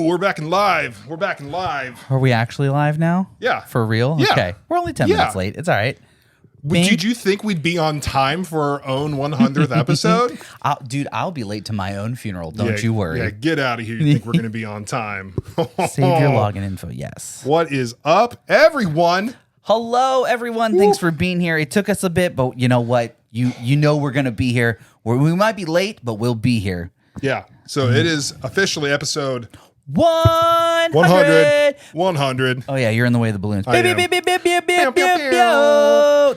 we're back in live. We're back in live. Are we actually live now? Yeah. For real? Yeah. Okay. We're only 10 minutes late. It's all right. Did you think we'd be on time for our own 100th episode? Dude, I'll be late to my own funeral. Don't you worry. Yeah, get out of here. You think we're going to be on time. Save your login info. Yes. What is up, everyone? Hello, everyone. Thanks for being here. It took us a bit, but you know what? You know we're going to be here. We might be late, but we'll be here. Yeah. So it is officially episode 100. 100. Oh, yeah. You're in the way of the balloons. I am.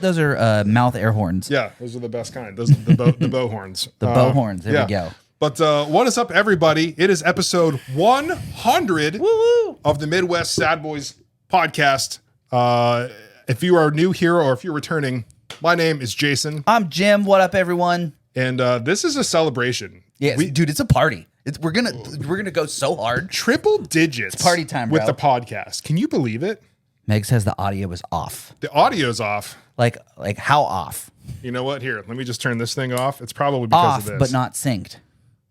Those are mouth air horns. Yeah, those are the best kind. Those are the bow horns. The bow horns. There we go. But what is up, everybody? It is episode 100 of the Midwest Sad Boys podcast. If you are new here or if you're returning, my name is Jason. I'm Jim. What up, everyone? And this is a celebration. Yes, dude, it's a party. We're gonna go so hard. Triple digits. It's party time, with bro. the podcast. Can you believe it? Meg says the audio was off. The audio's off. Like how off? You know what? Here, let me just turn this thing off. It's probably because Off, of this. but not synced.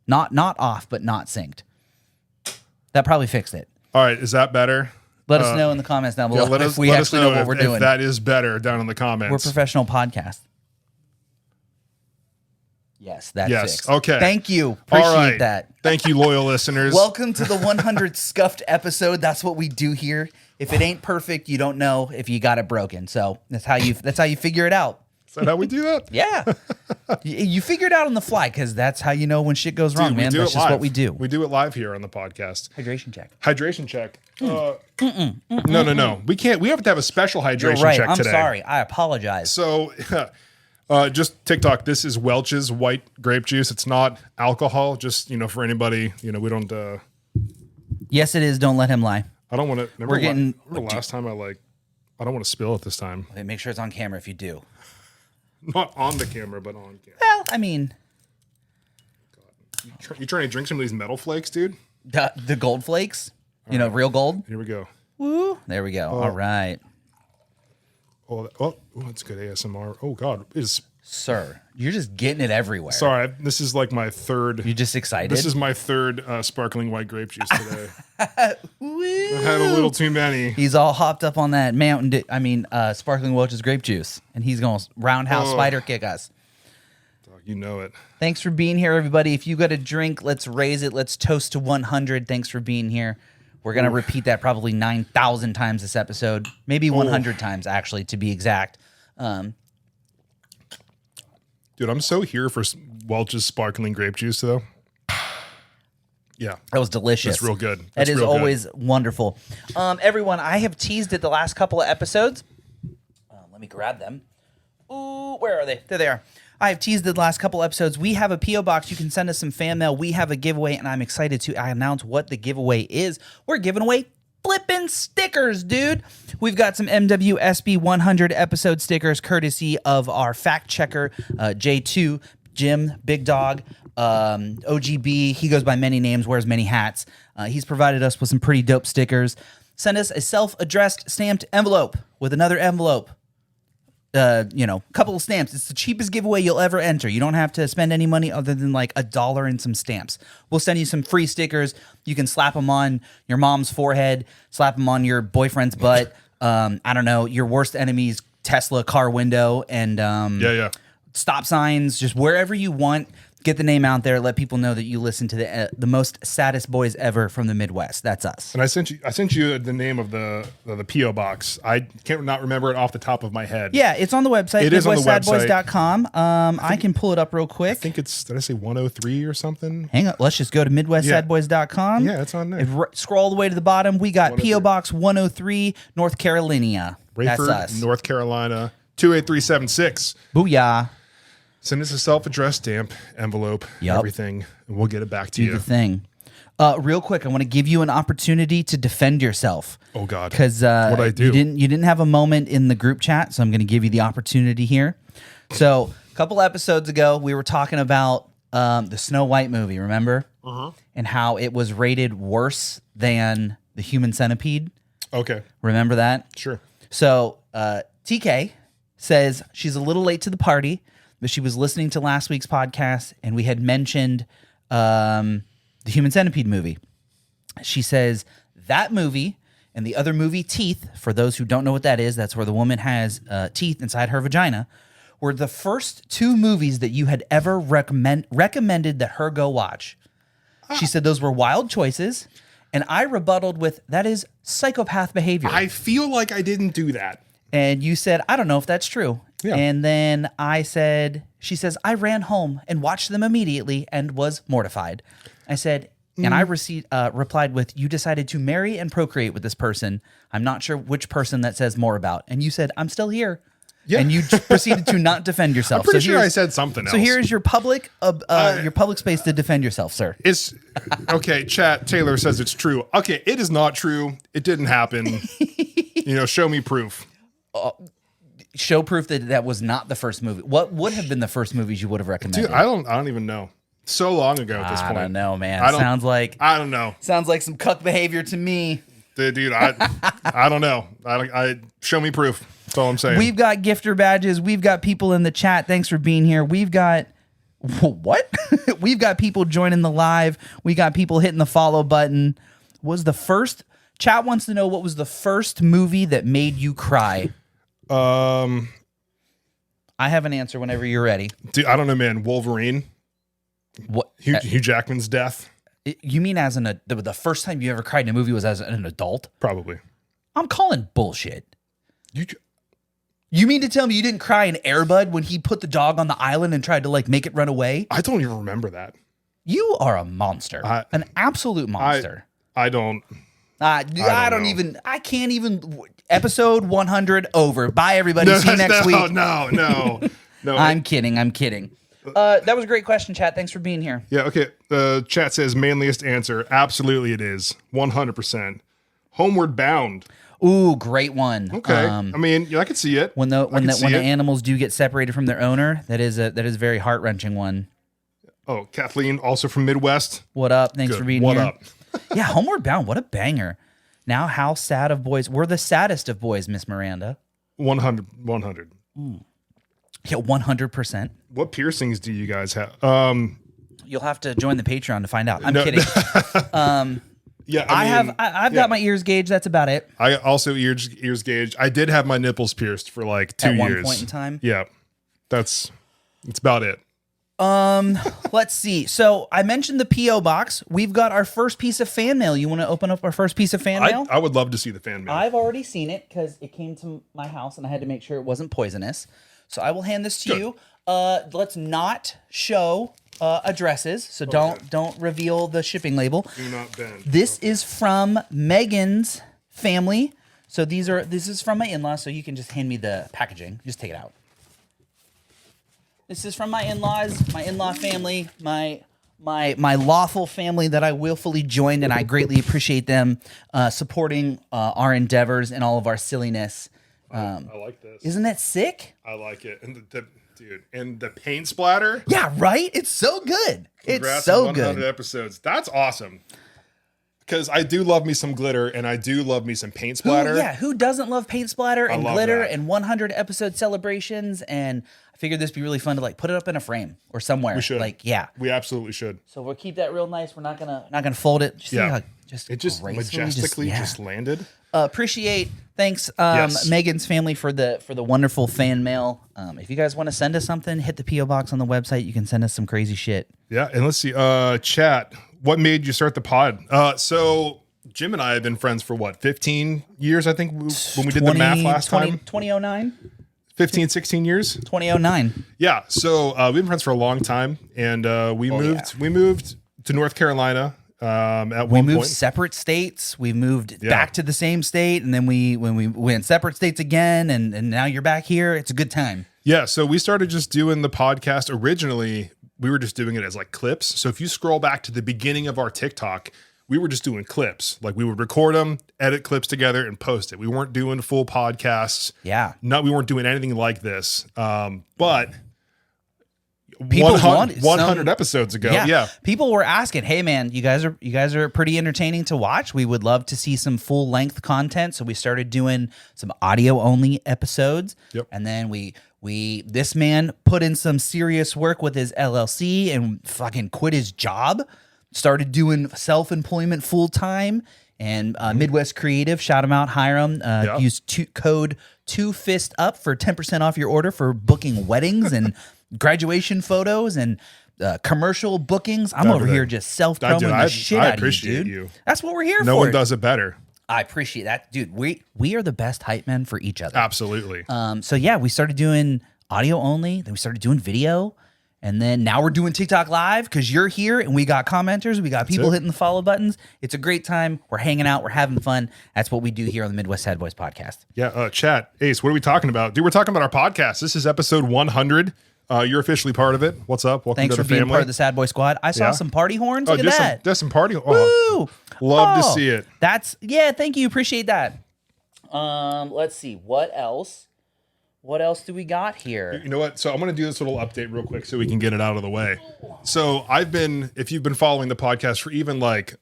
Not off, but not synced. That probably fixed it. All right, is that better? Let us know in the comments down below if we actually know what we're doing. If that is better down in the comments. We're a professional podcast. Yes, that's fixed. Okay. Thank you. Appreciate that. Thank you, loyal listeners. Welcome to the 100 scuffed episode. That's what we do here. If it ain't perfect, you don't know if you got it broken. So that's how you figure it out. Is that how we do that? Yeah. You figure it out on the fly because that's how you know when shit goes wrong, man. That's just what we do. We do it live here on the podcast. Hydration check. Hydration check. No. We can't. We have to have a special hydration You're right. check today. I'm sorry. I apologize. So, just TikTok. This is Welch's white grape juice. It's not alcohol. Just for anybody. We don't. Yes, it is. Don't let him lie. I don't want to. We're last time I don't want to spill it this time. Okay, make sure it's on camera if you do. Not on the camera, but on camera. Well, I mean, You trying to drink some of these metal flakes, dude? the gold flakes. Real gold. Here we go. Woo! There we go. All right. Oh, that's good ASMR. Oh God, Sir, you're just getting it everywhere. Sorry, this is like my third. You just excited? This is my third sparkling white grape juice today. I had a little too many. He's all hopped up on that sparkling Welch's grape juice, and he's going to roundhouse spider kick us. You know it. Thanks for being here, everybody. If you got a drink, let's raise it. Let's toast to 100. Thanks for being here. We're going to repeat that probably 9,000 times this episode. Maybe 100 times, actually, to be exact. Dude, I'm so here for Welch's sparkling grape juice, though. Yeah. That was delicious. That's real good. That is always wonderful. Everyone, I have teased it the last couple of episodes. Let me grab them. Ooh, where are they? There they are. I have teased it the last couple episodes. We have a P.O. box. You can send us some fan mail. We have a giveaway, and I'm excited to announce what the giveaway is. We're giving away flipping stickers, dude. We've got some MWSB 100 episode stickers courtesy of our fact checker, J2, Jim, Big Dog, OGB. He goes by many names, wears many hats. He's provided us with some pretty dope stickers. Send us a self-addressed stamped envelope with another envelope. Couple of stamps. It's the cheapest giveaway you'll ever enter. You don't have to spend any money other than like $1 and some stamps. We'll send you some free stickers. You can slap them on your mom's forehead, slap them on your boyfriend's butt. I don't know, your worst enemy's Tesla car window, and stop signs, just wherever you want. Get the name out there. Let people know that you listen to the most saddest boys ever from the Midwest. That's us. And I sent you the name of the P.O. box. I can't not remember it off the top of my head. Yeah, it's on the website. It is on the website. MidwestSadBoys.com. I can pull it up real quick. I think it's, did I say 103 or something? Hang on. Let's just go to MidwestSadBoys.com. Yeah, it's on there. Scroll all the way to the bottom. We got P.O. Box 103, North Carolina. Rayford, That's us. North Carolina, 28376. Booyah. Send us a self-addressed stamp, envelope, everything, and we'll get it back to you. Do the thing. Real quick, I want to give you an opportunity to defend yourself. Oh God! Because what I do? You didn't have a moment in the group chat, so I'm going to give you the opportunity here. So a couple episodes ago, we were talking about the Snow White movie, remember? And how it was rated worse than the Human Centipede. Okay. Remember that? Sure. So TK says she's a little late to the party, but she was listening to last week's podcast, and we had mentioned the Human Centipede movie. She says that movie and the other movie, Teeth, for those who don't know what that is, that's where the woman has teeth inside her vagina, were the first 2 movies that you had ever recommended that her go watch. She said those were wild choices, and I rebutted with, that is psychopath behavior. I feel like I didn't do that. And you said, I don't know if that's true. Yeah. And then I said, she says, I ran home and watched them immediately and was mortified. I said, and I replied with, you decided to marry and procreate with this person. I'm not sure which person that says more about. And you said, I'm still here. Yeah. And you proceeded to not defend yourself. I'm pretty sure I said something else. So here is your public space to defend yourself, sir. It's okay. Chat Taylor says it's true. Okay, it is not true. It didn't happen. Show me proof. Show proof that was not the first movie. What would have been the first movies you would have recommended? Dude, I don't even know. So long ago at this point. I don't know, man. I don't know. Sounds like some cuck behavior to me. Dude, I don't know. I show me proof. That's all I'm saying. We've got gifter badges. We've got people in the chat. Thanks for being here. We've got what? We've got people joining the live. We got people hitting the follow button. Chat wants to know what was the first movie that made you cry. I have an answer whenever you're ready. Dude, I don't know, man. Wolverine. What? Hugh Jackman's death. You mean the first time you ever cried in a movie was as an adult? Probably. I'm calling bullshit. You mean to tell me you didn't cry in Air Bud when he put the dog on the island and tried to make it run away? I don't even remember that. You are a monster. An absolute monster. I don't. I can't even. Episode 100 over. Bye, everybody. See you next week. No. I'm kidding. That was a great question, chat. Thanks for being here. Yeah, okay. Chat says manliest answer. Absolutely it is. 100%. Homeward Bound. Ooh, great one. Okay. I could see it. When the animals do get separated from their owner, that is a very heart-wrenching one. Oh, Kathleen, also from Midwest. What up? Thanks for being here. What up? Yeah, Homeward Bound. What a banger. Now, how sad of boys. We're the saddest of boys, Miss Miranda. 100. Yeah, 100%. What piercings do you guys have? You'll have to join the Patreon to find out. I'm kidding. Yeah, I've got my ears gauged. That's about it. I also ears gauged. I did have my nipples pierced for 2 years. At one point in time? Yeah. That's about it. Let's see. So I mentioned the P.O. box. We've got our first piece of fan mail. You want to open up our first piece of fan mail? I would love to see the fan mail. I've already seen it because it came to my house and I had to make sure it wasn't poisonous. So I will hand this to you. Let's not show addresses, so don't reveal the shipping label. Do not bend. This is from Megan's family. So this is from my in-laws. So you can just hand me the packaging. Just take it out. This is from my in-laws, my in-law family, my lawful family that I willfully joined, and I greatly appreciate them supporting our endeavors and all of our silliness. I like this. Isn't that sick? I like it. And the paint splatter. Yeah, right? It's so good. Congrats it's so on 100 good. episodes. That's awesome. Because I do love me some glitter and I do love me some paint splatter. Who doesn't love paint splatter and glitter that. and 100 episode celebrations? And I figured this would be really fun to put it up in a frame or somewhere. We should. We absolutely should. So we'll keep that real nice. We're not gonna fold it. It just majestically just landed. Appreciate. Thanks, Yes. Megan's family for the wonderful fan mail. If you guys want to send us something, hit the P.O. box on the website. You can send us some crazy shit. Yeah, and let's see. Chat. What made you start the pod? So Jim and I have been friends for 15 years, I think, when we did the math last time. 2009? 15, 16 years? 2009. Yeah. So we've been friends for a long time, and we moved to North Carolina. We moved separate states. We moved back to the same state, and then when we went separate states again, and now you're back here. It's a good time. Yeah. So we started just doing the podcast. Originally, we were just doing it as clips. So if you scroll back to the beginning of our TikTok, we were just doing clips. We would record them, edit clips together, and post it. We weren't doing full podcasts. Yeah. We weren't doing anything like this. But people 100 episodes ago. Yeah. People were asking, "Hey man, you guys are pretty entertaining to watch. We would love to see some full length content." So we started doing some audio only episodes. Yep. And then this man put in some serious work with his LLC and fucking quit his job started doing self-employment full-time. And Midwest Creative, shout them out, hire them. Use code 2FISTUP for 10% off your order for booking weddings and graduation photos and commercial bookings. I'm over here just self-promoting the shit out of you, dude. You. That's what we're here for. No one does it better. I appreciate that, dude. We are the best hype men for each other. Absolutely. So yeah, we started doing audio only. Then we started doing video. And then now we're doing TikTok Live because you're here and we got commenters. We got people hitting the follow buttons. It's a great time. We're hanging out. We're having fun. That's what we do here on the Midwest Sad Boys podcast. Yeah. Chat. Ace, what are we talking about? Dude, we're talking about our podcast. This is episode 100. You're officially part of it. What's up? Welcome Thanks to for the family. being part of the Sad Boy Squad. I saw some party horns. Look at that. There's some party. Woo! Love to see it. Thank you. Appreciate that. Let's see. What else? What else do we got here? You know what? So I'm going to do this little update real quick so we can get it out of the way. So if you've been following the podcast for even like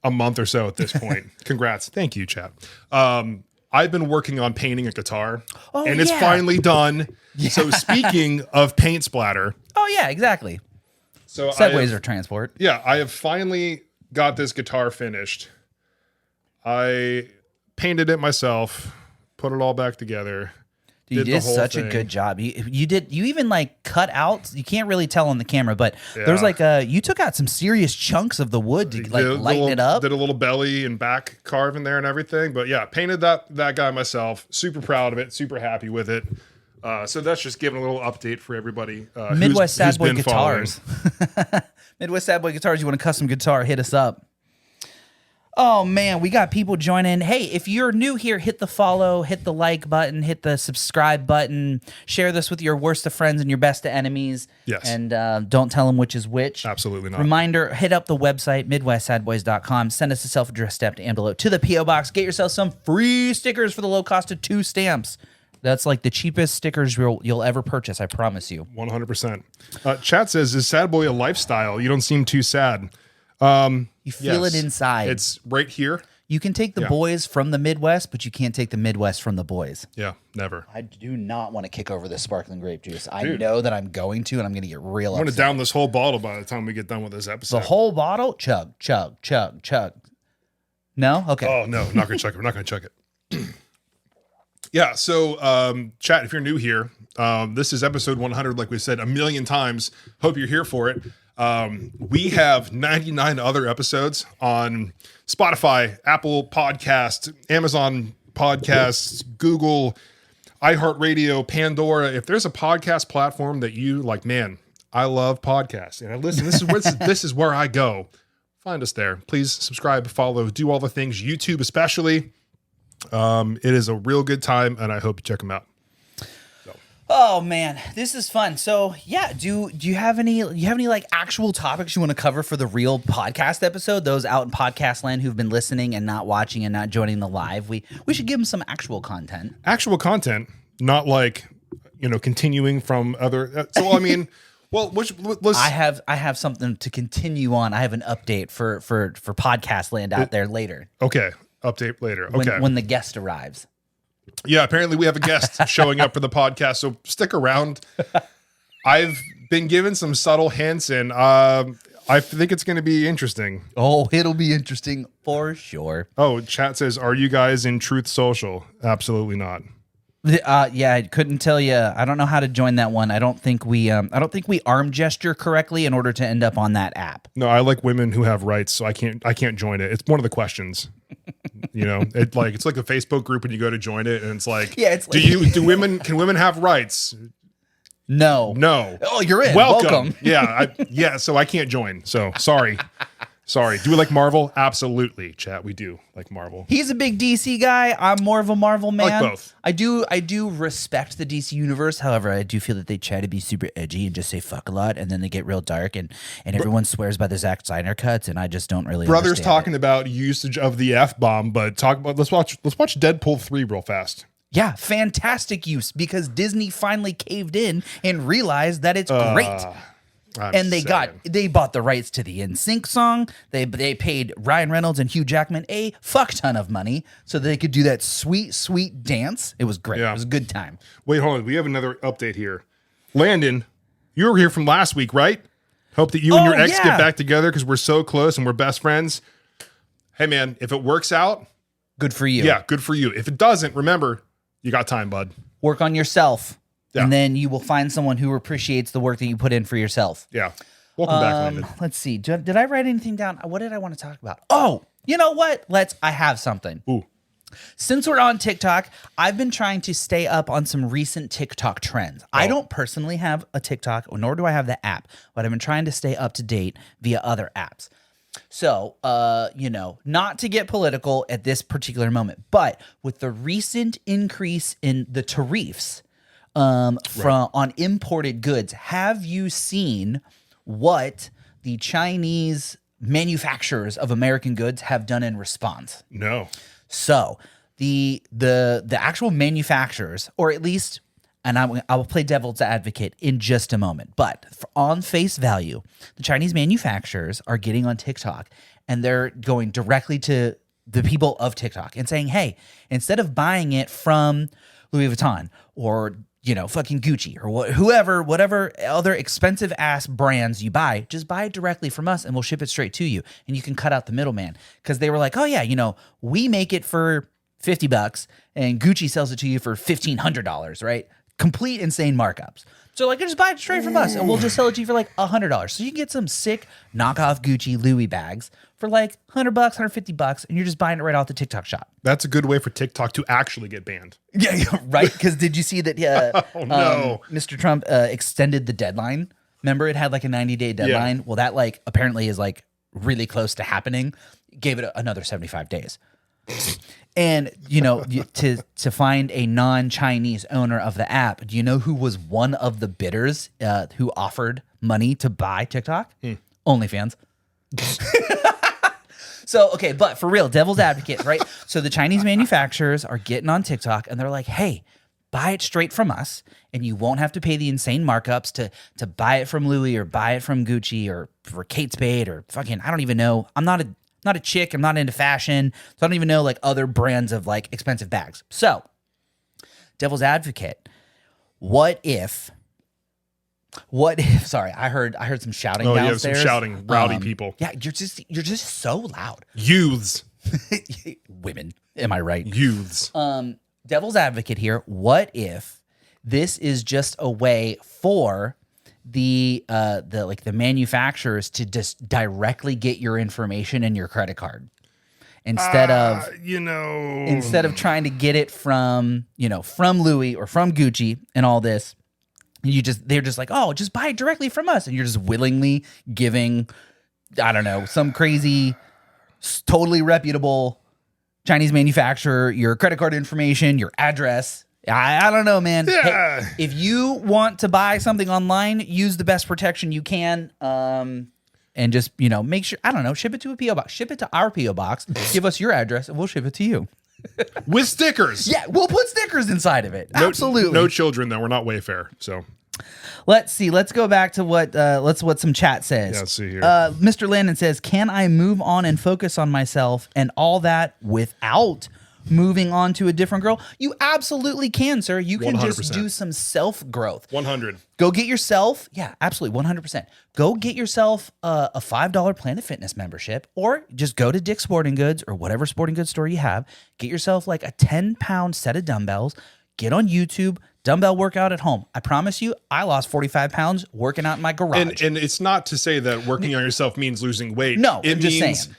a month or so at this point, congrats. Thank you, chat. I've been working on painting a guitar and it's finally done. Yeah. So speaking of paint splatter. Oh yeah, exactly. So Segways are transport. Yeah. I have finally got this guitar finished. I painted it myself, put it all back together. Dude, you did such a good job. You even like cut out. You can't really tell on the camera, but there's like you took out some serious chunks of the wood to like lighten it up. Did a little belly and back carve in there and everything. But yeah, painted that guy myself. Super proud of it. Super happy with it. So that's just giving a little update for everybody. Midwest Sad Boy Guitars. Midwest Sad Boy Guitars. You want a custom guitar? Hit us up. Oh, man, we got people joining. Hey, if you're new here, hit the follow, hit the like button, hit the subscribe button. Share this with your worst of friends and your best of enemies. Yes. And don't tell them which is which. Absolutely not. Reminder, hit up the website, MidwestSadBoys.com. Send us a self-addressed stamped envelope to the P.O. Box. Get yourself some free stickers for the low cost of 2 stamps. That's like the cheapest stickers you'll ever purchase, I promise you. 100%. Chat says, is sad boy a lifestyle? You don't seem too sad. You feel it inside. It's right here. You can take the boys from the Midwest, but you can't take the Midwest from the boys. Yeah, never. I do not want to kick over this sparkling grape juice. I know that I'm going to, and I'm going to get real upset. I'm going to down this whole bottle by the time we get done with this episode. The whole bottle? Chug, chug, chug, chug. No? Okay. Oh, no. I'm not going to chug it. We're not going to chug it. Yeah, so chat, if you're new here, this is episode 100, like we said a million times. Hope you're here for it. We have 99 other episodes on Spotify, Apple Podcasts, Amazon Podcasts, Google, iHeartRadio, Pandora. If there's a podcast platform that you like, man, I love podcasts and I listen, this is where I go. Find us there. Please subscribe, follow, do all the things. YouTube especially. It is a real good time, and I hope you check them out. Oh man, this is fun. So yeah, do you have any like actual topics you want to cover for the real podcast episode? Those out in podcast land who've been listening and not watching and not joining the live, we should give them some actual content. Actual content, not like continuing from other. So I mean, well, I have something to continue on. I have an update for podcast land out there later. Okay, update later. Okay, when the guest arrives. Yeah, apparently we have a guest showing up for the podcast, so stick around. I've been given some subtle hints, and I think it's going to be interesting. Oh, it'll be interesting for sure. Oh, chat says, "Are you guys in Truth Social?" Absolutely not. Yeah, I couldn't tell you. I don't know how to join that one. I don't think we arm gesture correctly in order to end up on that app. No, I like women who have rights, so I can't join it. It's one of the questions. It's like a Facebook group when you go to join it, and it's like, can women have rights? No. Oh, you're in. Welcome. Yeah, so I can't join. So sorry. Do we like Marvel? Absolutely, chat. We do like Marvel. He's a big DC guy. I'm more of a Marvel man. I like both. I do respect the DC universe. However, I do feel that they try to be super edgy and just say fuck a lot, and then they get real dark, and everyone swears by the Zack Snyder cuts, and I just don't really. Brothers talking about usage of the F-bomb, but let's watch Deadpool 3 real fast. Yeah, fantastic use because Disney finally caved in and realized that it's great. They bought the rights to the NSYNC song. They paid Ryan Reynolds and Hugh Jackman a fuck ton of money so they could do that sweet, sweet dance. It was great. Yeah. It was a good time. Wait, hold on. We have another update here. Landon, you were here from last week, right? Hope that you and your ex yeah. get back together because we're so close and we're best friends. Hey, man, if it works out, Good for you. yeah, good for you. If it doesn't, remember, you got time, bud. Work on yourself. Yeah. And then you will find someone who appreciates the work that you put in for yourself. Yeah. Welcome back, Landon. Let's see. Did I write anything down? What did I want to talk about? Oh, you know what? I have something. Ooh. Since we're on TikTok, I've been trying to stay up on some recent TikTok trends. I don't personally have a TikTok, nor do I have the app, but I've been trying to stay up to date via other apps. So, not to get political at this particular moment, but with the recent increase in the tariffs on imported goods, have you seen what the Chinese manufacturers of American goods have done in response? No. So the actual manufacturers, or at least, and I will play devil's advocate in just a moment, but on face value, the Chinese manufacturers are getting on TikTok and they're going directly to the people of TikTok and saying, hey, instead of buying it from Louis Vuitton or fucking Gucci or whatever other expensive ass brands you buy, just buy it directly from us and we'll ship it straight to you. And you can cut out the middleman. Because they were like, oh yeah, we make it for $50 and Gucci sells it to you for $1,500, right? Complete insane markups. So like, just buy it straight from us and we'll just sell it to you for like $100. So you can get some sick knockoff Gucci Louis bags for like $100, $150, and you're just buying it right off the TikTok shop. That's a good way for TikTok to actually get banned. Yeah, right. Because did you see that? Oh, no. Mr. Trump extended the deadline. Remember, it had like a 90-day deadline. Yeah. Well, that like apparently is like really close to happening. Gave it another 75 days. And to find a non-Chinese owner of the app, do you know who was one of the bidders who offered money to buy TikTok? OnlyFans. So, okay, but for real, devil's advocate, right? So the Chinese manufacturers are getting on TikTok and they're like, hey, buy it straight from us and you won't have to pay the insane markups to buy it from Louis or buy it from Gucci or for Kate Spade or fucking, I don't even know. I'm not a chick. I'm not into fashion. So I don't even know like other brands of like expensive bags. So devil's advocate, what if, sorry, I heard some shouting downstairs. Yeah, some shouting, rowdy people. Yeah, you're just so loud. Youths. Women, am I right? Youths. Devil's advocate here. What if this is just a way for the manufacturers to just directly get your information and your credit card instead of trying to get it from Louis or from Gucci and all this. They're just like, oh, just buy it directly from us. And you're just willingly giving, I don't know, some crazy, totally reputable Chinese manufacturer your credit card information, your address. I don't know, man. Yeah. Hey, if you want to buy something online, use the best protection you can. And just, make sure, I don't know, ship it to a P.O. box. Ship it to our P.O. box. Give us your address and we'll ship it to you. With stickers. Yeah, we'll put stickers inside of it. Absolutely. No children, though. We're not Wayfair, so. Let's see. Let's go back to what some chat says. Yeah, let's see here. Mr. Landon says, can I move on and focus on myself and all that without moving on to a different girl? You absolutely can, sir. You can 100%. just do some self-growth. 100. Go get yourself, yeah, absolutely, 100%. Go get yourself a $5 Planet Fitness membership, or just go to Dick's Sporting Goods or whatever sporting goods store you have. Get yourself like a 10-pound set of dumbbells. Get on YouTube, dumbbell workout at home. I promise you, I lost 45 pounds working out in my garage. And it's not to say that working on yourself means losing weight. No, it I'm just means saying.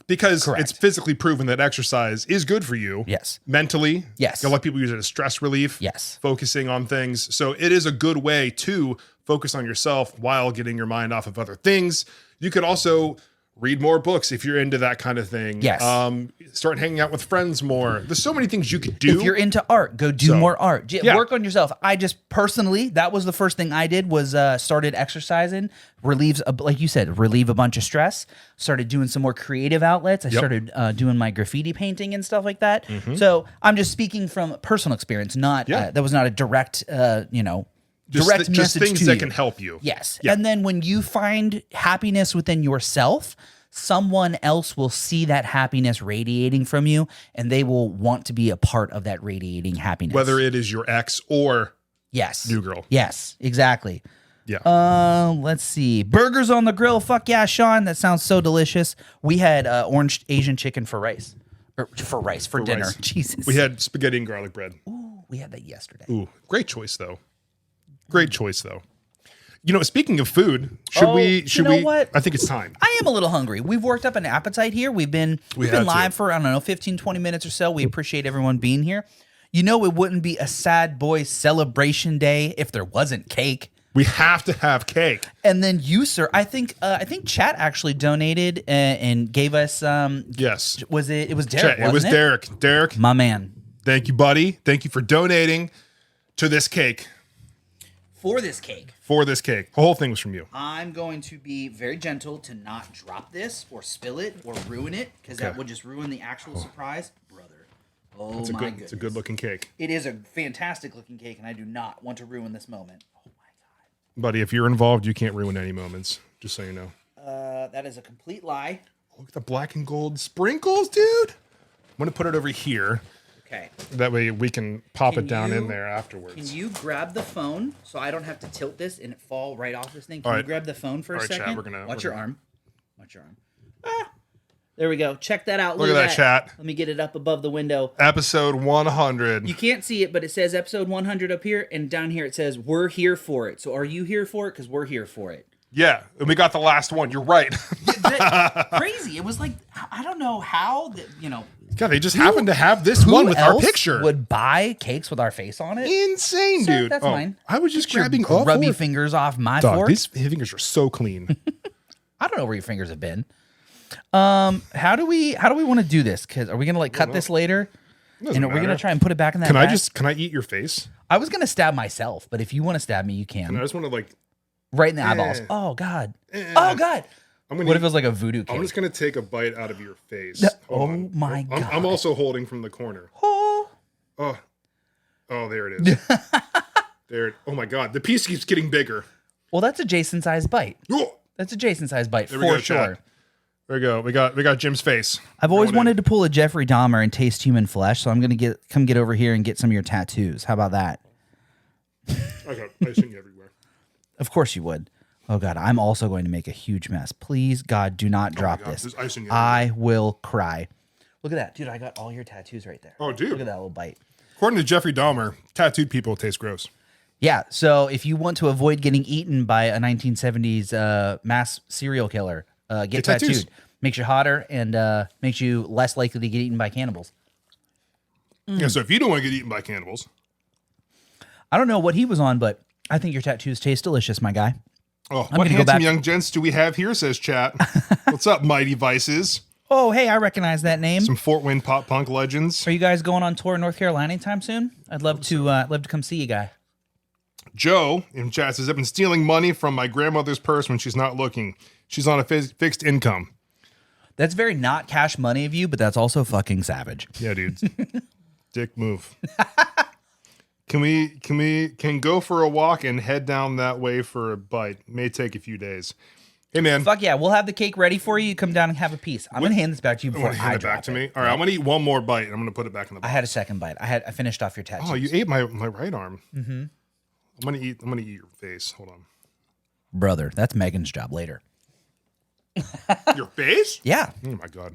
Because Correct. it's physically proven that exercise is good for you. Yes. Mentally. Yes. A lot of people use it as stress relief. Yes. Focusing on things. So it is a good way to focus on yourself while getting your mind off of other things. You could also read more books if you're into that kind of thing. Yes. Start hanging out with friends more. There's so many things you could do. If you're into art, go do more art. Yeah. Work on yourself. I just personally, that was the first thing I did was started exercising, like you said, relieve a bunch of stress. Started doing some more creative outlets. I started doing my graffiti painting and stuff like that. Mm-hmm. So I'm just speaking from personal experience, not that was not a direct, direct just message things to that you. can help you. Yes. Yeah. And then when you find happiness within yourself, someone else will see that happiness radiating from you and they will want to be a part of that radiating happiness. Whether it is your ex or yes. new girl. Yes, exactly. Let's see. Burgers on the grill. Fuck yeah, Sean. That sounds so delicious. We had orange Asian chicken for rice. Or for dinner. Rice. Jesus. We had spaghetti and garlic bread. Ooh, we had that yesterday. Ooh, great choice though. Great choice though. You know, speaking of food, should we? What? I think it's time. I am a little hungry. We've worked up an appetite here. We've been live for, I don't know, 15, 20 minutes or so. We appreciate everyone being here. You know, it wouldn't be a sad boy celebration day if there wasn't cake. We have to have cake. And then you, sir, I think Chat actually donated and gave us. Yes. Was it? It was Derek. It was Derek. Derek, my man. Thank you, buddy. Thank you for donating to this cake. For this cake. The whole thing was from you. I'm going to be very gentle to not drop this or spill it or ruin it because that would just ruin the actual surprise, brother. Oh my goodness. It's a good looking cake. It is a fantastic looking cake, and I do not want to ruin this moment. Oh my god, buddy! If you're involved, you can't ruin any moments. Just so you know. That is a complete lie. Look at the black and gold sprinkles, dude. I'm gonna put it over here. Okay. That way we can pop it down in there afterwards. Can you grab the phone so I don't have to tilt this and it fall right off this thing? Can you grab the phone for a second? Chat, Watch your arm. Ah, there we go. Check that out. Look at that, chat. Let me get it up above the window. Episode 100. You can't see it, but it says episode 100 up here, and down here it says we're here for it. So are you here for it? Because we're here for it. Yeah, and we got the last one. You're right. Crazy. It was like, I don't know how, God, they just happened to have this one with our picture. Would buy cakes with our face on it? Insane, dude. That's fine. I was just grabbing your grubby fingers off my fork. These fingers are so clean. I don't know where your fingers have been. How do we want to do this? Cause are we gonna cut this later? And are we gonna try and put it back in that bag? Can I eat your face? I was gonna stab myself, but if you want to stab me, you can. And I just want to right in the eyeballs. Oh god. Oh god. What if it was like a voodoo cake? I'm just gonna take a bite out of your face. My god. I'm also holding from the corner. Oh, there it is. Oh my god, the piece keeps getting bigger. Well, that's a Jason sized bite. That's a Jason sized bite for sure. Chat. There we go. We got Jim's face. I've always wanted to pull a Jeffrey Dahmer and taste human flesh, so I'm gonna come get over here and get some of your tattoos. How about that? I sing you everywhere. Of course you would. Oh god, I'm also going to make a huge mess. Please, God, do not drop this. I will cry. Look at that, dude. I got all your tattoos right there. Oh, dude. Look at that little bite. According to Jeffrey Dahmer, tattooed people taste gross. Yeah, so if you want to avoid getting eaten by a 1970s mass serial killer, get tattooed. Makes you hotter and makes you less likely to get eaten by cannibals. Yeah, so if you don't want to get eaten by cannibals. I don't know what he was on, but I think your tattoos taste delicious, my guy. Oh, what handsome young gents do we have here, says chat. What's up, Mighty Vices? Oh, hey, I recognize that name. Some Fort Wayne pop punk legends. Are you guys going on tour in North Carolina anytime soon? I'd love to come see you guy. Joe in chat says, I've been stealing money from my grandmother's purse when she's not looking. She's on a fixed income. That's very not cash money of you, but that's also fucking savage. Yeah, dude. Dick move. Can go for a walk and head down that way for a bite. May take a few days. Hey man, fuck yeah, we'll have the cake ready for you. You come down and have a piece. I'm gonna hand this back to you before hand it back to me. All right, I'm gonna eat one more bite. And I'm gonna put it back in the box. I had a second bite. I finished off your tattoos. Oh, you ate my right arm. Mm-hmm. I'm gonna eat your face. Hold on, brother. That's Megan's job later. Your face? Yeah. Oh my god.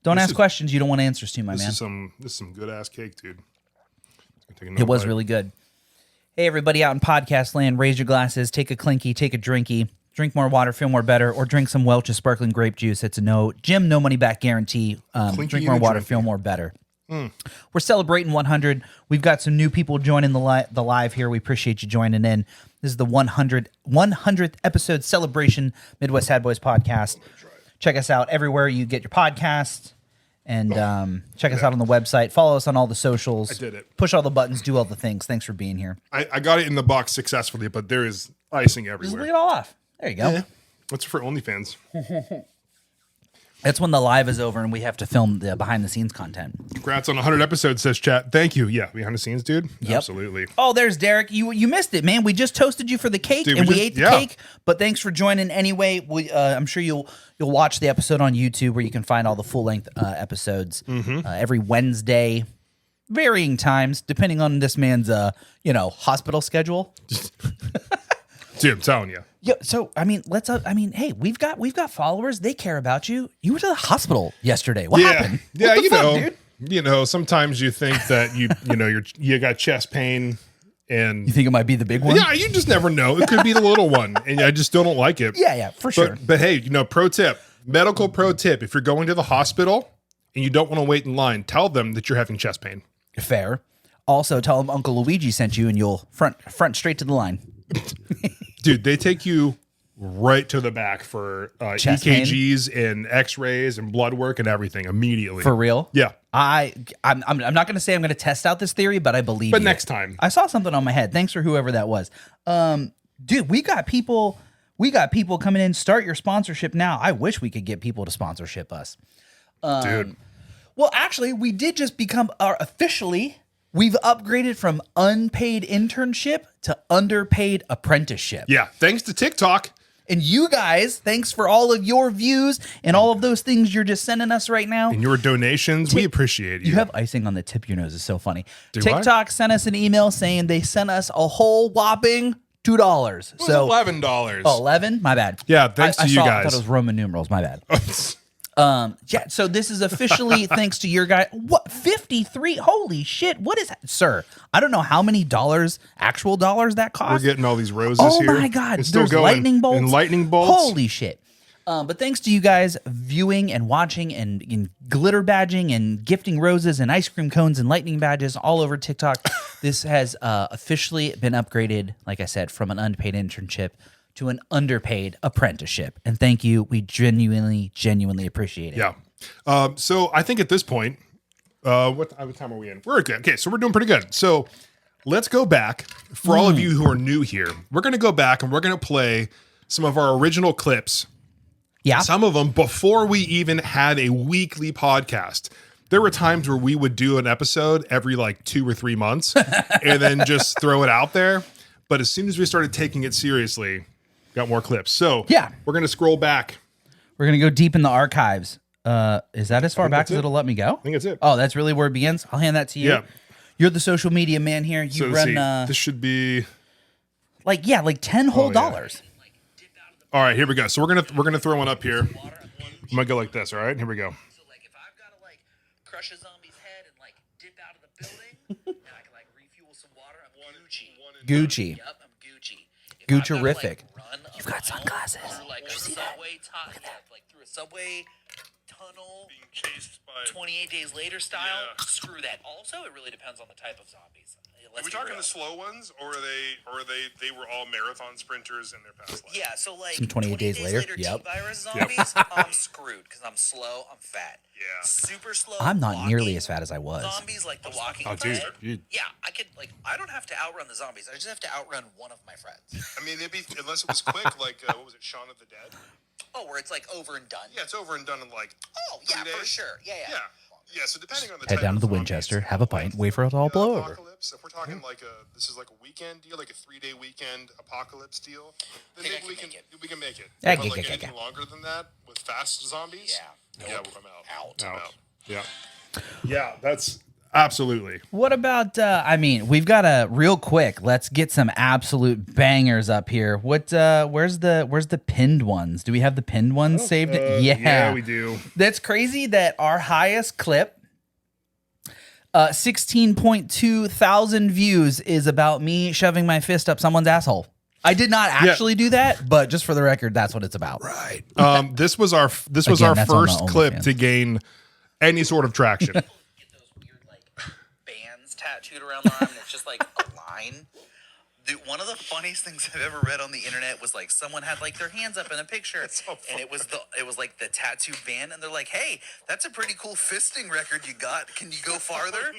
Don't ask questions you don't want answers to, my man. This is some good ass cake, dude. It was really good. Hey, everybody out in podcast land, raise your glasses, take a clinky, take a drinky, drink more water, feel more better, or drink some Welch's sparkling grape juice. It's a no money back guarantee. Drink more water, feel more better. We're celebrating 100. We've got some new people joining the live here. We appreciate you joining in. This is the 100th episode celebration Midwest Sad Boys podcast. Check us out everywhere you get your podcasts. And check us out on the website. Follow us on all the socials. I did it. Push all the buttons. Do all the things. Thanks for being here. I got it in the box successfully, but there is icing everywhere. Just leave it all off. There you go. Yeah. What's for OnlyFans? That's when the live is over and we have to film the behind-the-scenes content. Congrats on 100 episodes, says chat. Thank you. Yeah, behind the scenes, dude. Yep. Absolutely. Oh, there's Derek. You missed it, man. We just toasted you for the cake, dude, and we ate the cake. But thanks for joining anyway. I'm sure you'll watch the episode on YouTube where you can find all the full-length episodes every Wednesday, varying times depending on this man's hospital schedule. Dude, I'm telling you. Yeah, so I mean, hey, we've got followers. They care about you. You went to the hospital yesterday. What happened? Yeah, What the fuck, dude. Sometimes you think that you got chest pain, and You think it might be the big one? yeah, you just never know. It could be the little one, and I just don't like it. Yeah, for sure. But hey, medical pro tip: if you're going to the hospital and you don't want to wait in line, tell them that you're having chest pain. Fair. Also, tell them Uncle Luigi sent you, and you'll front straight to the line. Dude, they take you right to the back for Chest EKGs and X-rays and blood work and everything immediately. For real? Yeah. I'm not going to say I'm going to test out this theory, but I believe. But you. next time, I saw something on my head. Thanks for whoever that was. Dude, we got people coming in. Start your sponsorship now. I wish we could get people to sponsorship us. dude. Well, actually, we did just become officially. We've upgraded from unpaid internship to underpaid apprenticeship. Yeah. Thanks to TikTok. And you guys, thanks for all of your views and all of those things you're just sending us right now. And your donations, we appreciate you. You have icing on the tip of your nose. It's so funny. Do TikTok sent us an email saying they sent us a whole whopping $2. It was So $11. Oh, 11? My bad. Yeah, thanks to you I guys. thought it was Roman numerals. My bad. Yeah, so this is officially thanks to your guy. What, 53? Holy shit. What is that? Sir, I don't know how many actual dollars that We're cost. getting all these roses Oh here. my God. It's still There's going. lightning bolts. And lightning bolts. Holy shit. But thanks to you guys viewing and watching and glitter badging and gifting roses and ice cream cones and lightning badges all over TikTok, this has officially been upgraded, like I said, from an unpaid internship to an underpaid apprenticeship. And thank you. We genuinely appreciate it. Yeah. So I think at this point, what time are we in? We're good. Okay, so we're doing pretty good. So let's go back. For all of you who are new here, we're going to go back and we're going to play some of our original clips. Yeah. Some of them before we even had a weekly podcast. There were times where we would do an episode every like 2 or 3 months and then just throw it out there. But as soon as we started taking it seriously, got more clips. So Yeah. we're going to scroll back. We're going to go deep in the archives. Is that as far back that's as it. it'll let me go? I think that's it. Oh, that's really where it begins? I'll hand that to you. Yeah. You're the social media man here. You So let's run see. This should be... like 10 whole yeah. dollars. All right, here we go. So we're gonna throw one up here. I'm gonna go like this. All right, here we go. So like if I've got to like crush a zombie's head and like dip out of the building, and I can like refuel some water, I'm Gucci. Gucci. Yep, I'm Gucci. If I've gotta, Gucci-rific. run a You've got mile sunglasses. through, like, a subway like through a subway tunnel, Being chased by. 28 days later style. Screw that. Also, it really depends on the type of zombies. Are we talking the slow ones, or are they were all marathon sprinters in their past life? Yeah, so like Some 28 days later. Yep. T-virus zombies, I'm screwed because I'm slow, I'm fat. Yeah. Super slow. I'm not nearly walking as fat as I was. Zombies like the Walking Oh, dude. Dead. Dude. Yeah, I don't have to outrun the zombies. I just have to outrun one of my friends. I mean, it'd be unless it was quick, like what was it, Shaun of the Dead? Oh, where it's like over and done. Yeah, it's over and done in like. Oh, yeah, 3 for days? sure. Yeah. Yeah. So depending on the Head type down to of the zombies, Winchester, have a pint, wait for it to all blow over. Apocalypse. If we're talking like this is like a weekend deal, like a 3-day weekend apocalypse deal, then Think I maybe we can can make it. we can make it. Yeah, But yeah, like yeah, anything yeah. longer than that with fast zombies. Yeah. Yeah, Nope. I'm out. Out. Yeah. Yeah, that's absolutely. What about we've got a real quick, let's get some absolute bangers up here. Where's the pinned ones? Do we have the pinned ones saved? Yeah, we do. That's crazy that our highest clip 16.2 thousand views is about me shoving my fist up someone's asshole. I did not actually do that, but just for the record, that's what it's about. Right. This was our Again, that's on the first clip OnlyFans. to gain any sort of traction. Get those weird like bands tattooed around the arm, and it's just like a line. Dude, one of the funniest things I've ever read on the internet was like someone had like their hands up in a picture, and it was like the tattoo band, and they're like, "Hey, that's a pretty cool fisting record you got. Can you go farther?"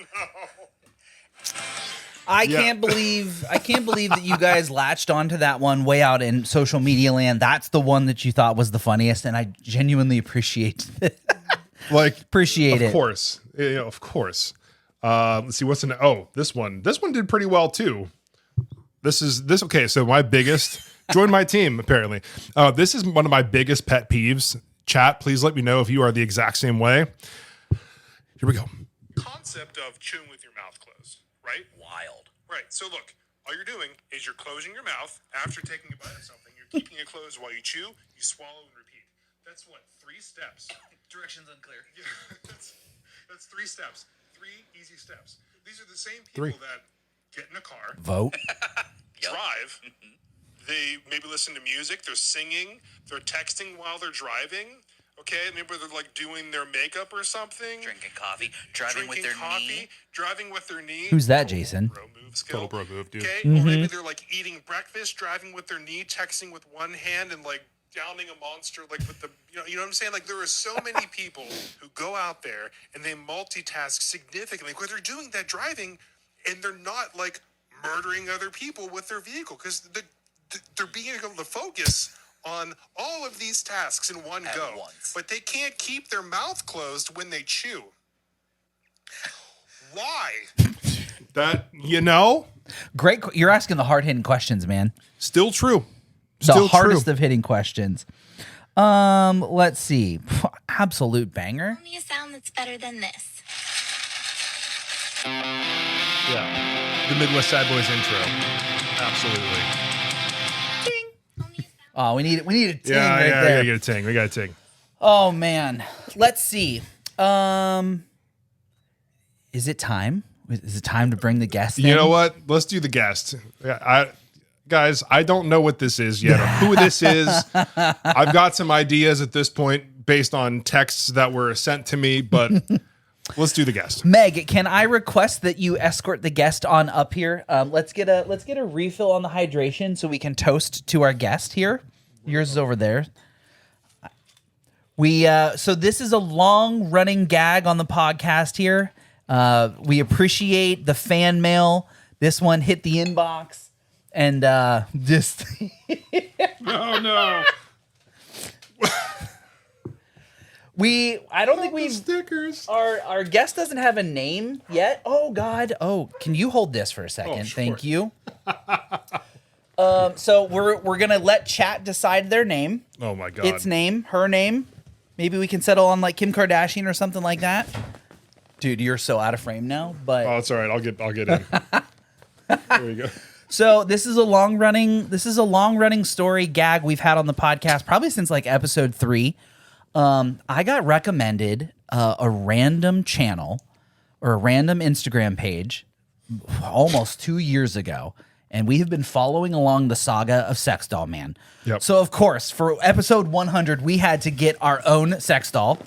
I can't believe that you guys latched onto that one way out in social media land. That's the one that you thought was the funniest, and I genuinely appreciate it. Appreciate it. Of course. Yeah, of course. Let's see what's in this one. This one did pretty well too. Okay, so my biggest join my team apparently. This is one of my biggest pet peeves. Chat, please let me know if you are the exact same way. Here we go. Concept of chewing with your mouth closed, right? Wild. Right. So look, all you're doing is you're closing your mouth after taking a bite of something. You're keeping it closed while you chew, you swallow, and repeat. That's what, 3 steps? Directions unclear. Yeah, that's 3 steps. 3 easy steps. These are the same people that get in a car, Vote. drive. They maybe listen to music. They're singing. They're texting while they're driving. Okay, maybe they're like doing their makeup or something. Drinking coffee, driving with their knee. Driving with their knee. Who's that, Jason? Bro move skill. Total bro move, dude. Okay, Mm-hmm. or maybe they're like eating breakfast, driving with their knee, texting with one hand, and like downing a monster like with the you know what I'm saying? Like there are so many people who go out there and they multitask significantly because they're doing that driving, and they're not like murdering other people with their vehicle because they're being able to focus on all of these tasks in one go. Once. But they can't keep their mouth closed when they chew. Why? That, Great. You're asking the hard-hitting questions, man. still true. The Still hardest true. of hitting questions. Let's see. Absolute banger. Tell me a sound that's better than this. Yeah. The Midwest Sad Boys intro. Absolutely. Tell me a sound. Oh, we need a ting Yeah, right yeah, there. we got a ting. We got a ting. Oh man. Let's see. Is it time? Is it time to bring the guest in? You know what? Let's do the guest. Guys, I don't know what this is yet or who this is. I've got some ideas at this point based on texts that were sent to me, but let's do the guest. Meg, can I request that you escort the guest on up here? Let's get a refill on the hydration so we can toast to our guest here. Yours is over there. So this is a long running gag on the podcast here. We appreciate the fan mail. This one hit the inbox and just Oh no. I don't think we've stickers. our guest doesn't have a name yet. Oh God. Oh, can you hold this for a second? Oh, sure. Thank you. So we're gonna let chat decide their name. Oh my god. Its name, her name. Maybe we can settle on like Kim Kardashian or something like that. Dude, you're so out of frame now. But Oh, it's all right. I'll get in. There you go. so this is a long running story gag we've had on the podcast probably since like episode 3. I got recommended a random channel or a random Instagram page almost 2 years ago. And we have been following along the saga of Sex Doll Man. Yep. So, of course, for episode 100, we had to get our own sex doll.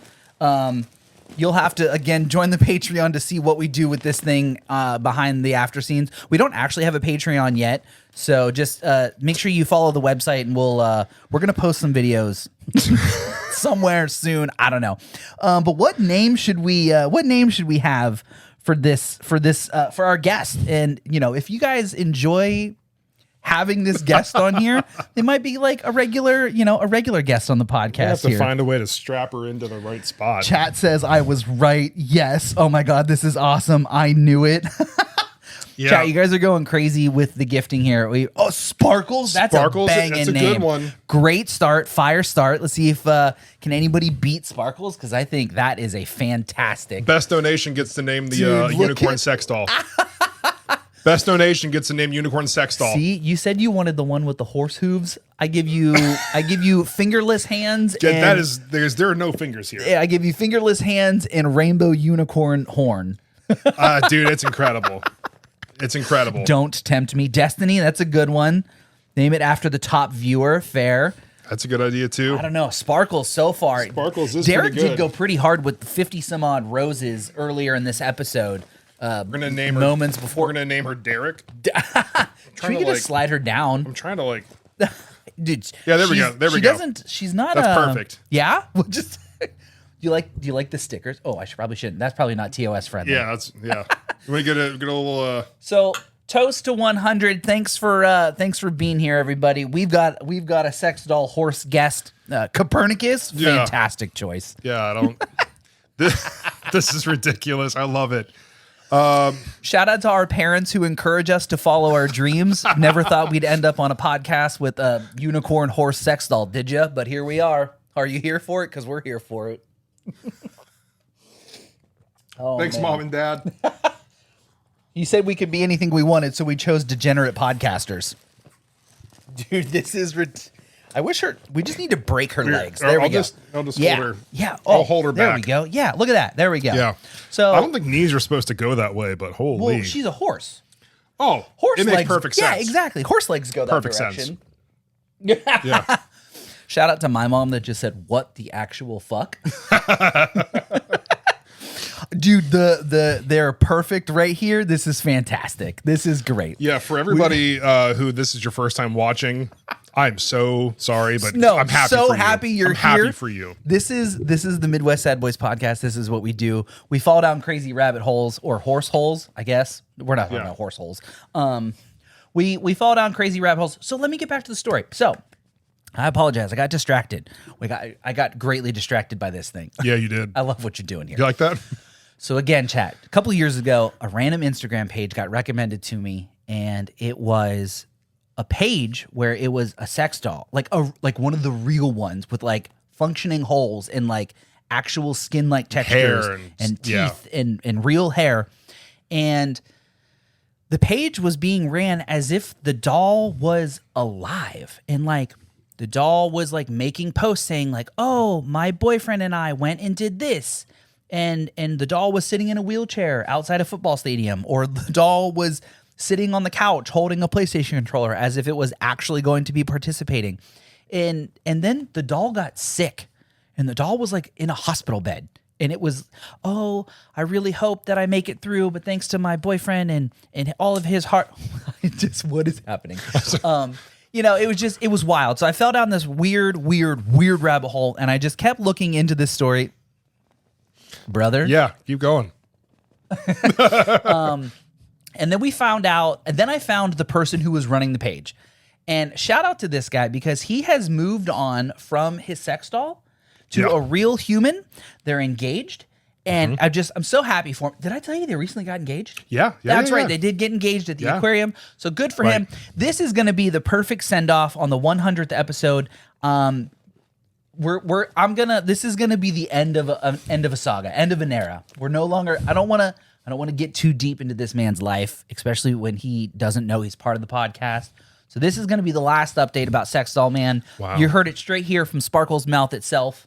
You'll have to, again, join the Patreon to see what we do with this thing behind the after scenes. We don't actually have a Patreon yet. So just make sure you follow the website and we're going to post some videos somewhere soon. I don't know. But what name should we have for our guest? And if you guys enjoy having this guest on here, it might be like a regular guest on the podcast. I have to here. find a way to strap her into the right spot. Chat says I was right. Yes. Oh my God, this is awesome. I knew it. Yeah. Chat, you guys are going crazy with the gifting here. Sparkles. That's Sparkles, a banging that's a name. good one. Great start. Fire start. Let's see if can anybody beat Sparkles, because I think that is a fantastic. Best donation gets to name the Dude, look unicorn at- sex doll. Best donation gets to name unicorn sex doll. See, you said you wanted the one with the horse hooves. I give you fingerless hands. Yeah, and, there are no fingers here. I give you fingerless hands and rainbow unicorn horn. Dude, it's incredible. It's incredible. Don't tempt me. Destiny, that's a good one. Name it after the top viewer. Fair. That's a good idea too. I don't know. Sparkles so far. Sparkles is Derek pretty good. did go pretty hard with the 50 some odd roses earlier in this episode. We're gonna name her moments before. We're gonna name her Derek. Should we just slide her down? I'm trying to like. Dude, Yeah, there we go. There we she go. She's not. That's perfect. Yeah. We'll just. Do you like the stickers? Oh, probably shouldn't. That's probably not TOS friendly. Yeah, yeah. You want to get a little. So toast to 100. Thanks for being here, everybody. We've got a sex doll horse guest, Copernicus. Yeah. Fantastic choice. Yeah, I don't. This is ridiculous. I love it. Shout out to our parents who encourage us to follow our dreams. Never thought we'd end up on a podcast with a unicorn horse sex doll, did you? But here we are. Are you here for it? Because we're here for it. Thanks, man. Mom and Dad. He said we could be anything we wanted, so we chose degenerate podcasters. Dude, this is I wish we just need to break her legs. There we go. I'll just Yeah. hold her. Yeah. I'll hold her There back. we go. Yeah, look at that. There we go. Yeah. So I don't think knees are supposed to go that way, but holy. well, she's a horse. Oh, Horse it makes legs. perfect sense. Yeah, exactly. Horse legs go that Perfect direction. sense. Yeah. Shout out to my mom that just said, "What the actual fuck?" Dude, they're perfect right here. This is fantastic. This is great. Yeah, for everybody who this is your first time watching, I'm so sorry, but No, I'm happy so for you. happy you're I'm happy here. for you. This is the Midwest Sad Boys podcast. This is what we do. We fall down crazy rabbit holes or horse holes, I guess. We're not talking about horse holes. We fall down crazy rabbit holes. So let me get back to the story. So I apologize. I got distracted. I got greatly distracted by this thing. Yeah, you did. I love what you're doing here. You like that? So again, chat, a couple of years ago, a random Instagram page got recommended to me, and it was a page where it was a sex doll, like one of the real ones with like functioning holes and like actual skin-like textures Hair and yeah. teeth and real hair. And the page was being ran as if the doll was alive, and like the doll was like making posts saying like, "Oh, my boyfriend and I went and did this." And the doll was sitting in a wheelchair outside a football stadium, or the doll was sitting on the couch holding a PlayStation controller as if it was actually going to be participating. And then the doll got sick, and the doll was like in a hospital bed. And it was, "Oh, I really hope that I make it through, but thanks to my boyfriend and all of his heart." Just what is happening? It was wild. So I fell down this weird rabbit hole, and I just kept looking into this story. Brother. Yeah, keep going. And then we found out, and then I found the person who was running the page. And shout out to this guy because he has moved on from his sex doll to a real human. They're engaged. And I'm so happy for him. Did I tell you they recently got engaged? Yeah. That's right. Yeah. They did get engaged at the aquarium. So good for him. This is going to be the perfect send off on the 100th episode. This is gonna be the end of a saga, end of an era. We're no longer. I don't want to get too deep into this man's life, especially when he doesn't know he's part of the podcast. So this is gonna be the last update about Sex Doll Man. Wow. You heard it straight here from Sparkle's mouth itself.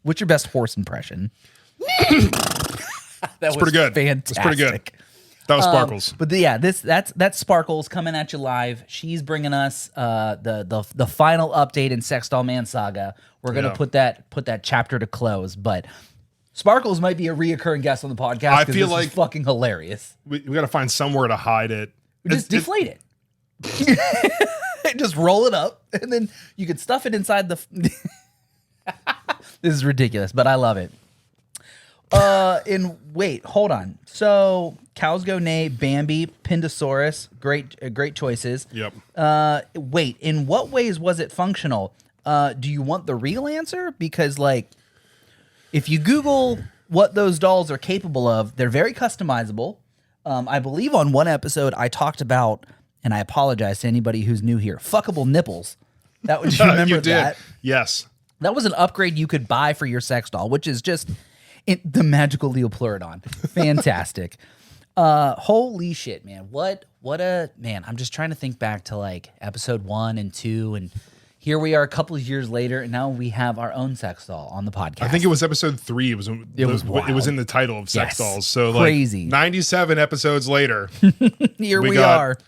What's your best horse impression? That was pretty good. Fantastic. It's pretty good. That was Sparkles. But that's Sparkles coming at you live. She's bringing us the final update in Sex Doll Man Saga. We're gonna put that chapter to close. But Sparkles might be a reoccurring guest on the podcast. I 'cause feel this like is fucking hilarious. We got to find somewhere to hide it. We just deflate it. Just roll it up, and then you could stuff it inside the. This is ridiculous, but I love it. Wait, hold on. So cows go neigh, Bambi, Pindosaurus, great choices. Yep. Wait, in what ways was it functional? Do you want the real answer? Because like, if you Google what those dolls are capable of, they're very customizable. I believe on one episode I talked about, and I apologize to anybody who's new here, fuckable nipples. That would you remember You did. that? Yes. That was an upgrade you could buy for your sex doll, which is just the magical Leopleurodon. Fantastic. Holy shit, man. What a man. I'm just trying to think back to like episode 1 and 2, and here we are a couple of years later, and now we have our own sex doll on the podcast. I think it was episode 3. It was wild. in the title of Sex Yes. Dolls. So like Crazy. 97 episodes later, here we got-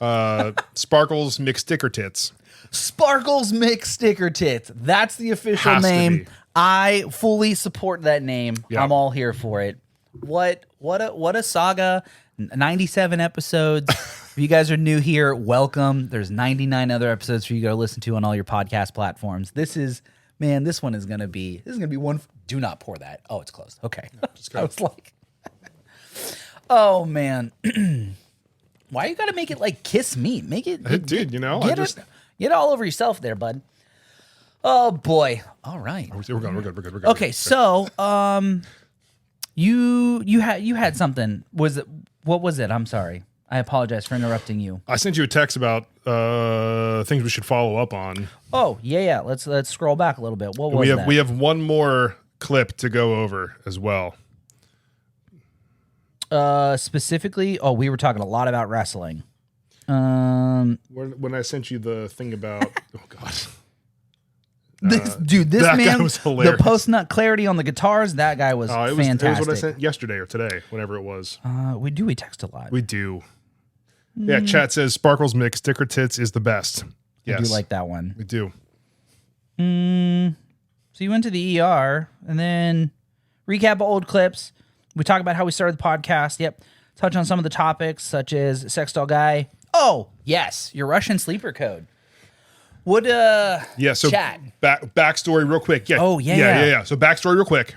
are. Sparkles McSticker Tits. Sparkles Mix Sticker Tits. That's the official Has to name. be. I fully support that name. Yeah. I'm all here for it. What a saga. 97 episodes. If you guys are new here, welcome. There's 99 other episodes for you to go listen to on all your podcast platforms. This one is gonna be one. Do not pour that. Oh, it's closed. Okay. I was like, oh man. Why you gotta make it like kiss me? Make it, Dude, get all over yourself there, bud. Oh boy. All right. We're good. Okay, so you had something. What was it? I'm sorry. I apologize for interrupting you. I sent you a text about things we should follow up on. Oh, yeah. Let's scroll back a little bit. What was that? We have one more clip to go over as well. Specifically, we were talking a lot about wrestling. When I sent you the thing about, oh god, This that man guy was the hilarious. post nut clarity on the guitars. That guy was it fantastic. was what I sent yesterday or today, whenever it was. We text a lot. We do. Yeah, chat says Sparkles mix sticker tits is the best. I Yes, do like that one. we do. So you went to the ER and then recap of old clips. We talk about how we started the podcast. Yep. Touch on some of the topics such as sex doll guy. Oh, yes. Your Russian sleeper code. Would Yeah, so chat. Backstory real quick. Yeah. Oh, yeah. Yeah. So backstory real quick.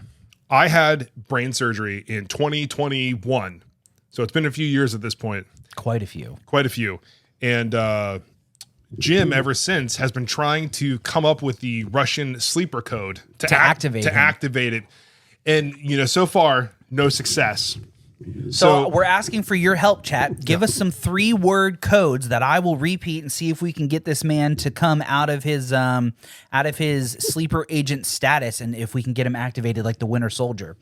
I had brain surgery in 2021. So it's been a few years at this point. Quite a few. Quite a few. And Jim, ever since, has been trying to come up with the Russian sleeper code to activate him. activate it. And, so far, no success. So we're asking for your help, chat. Give us some 3-word codes that I will repeat and see if we can get this man to come out of his sleeper agent status, and if we can get him activated like the Winter Soldier.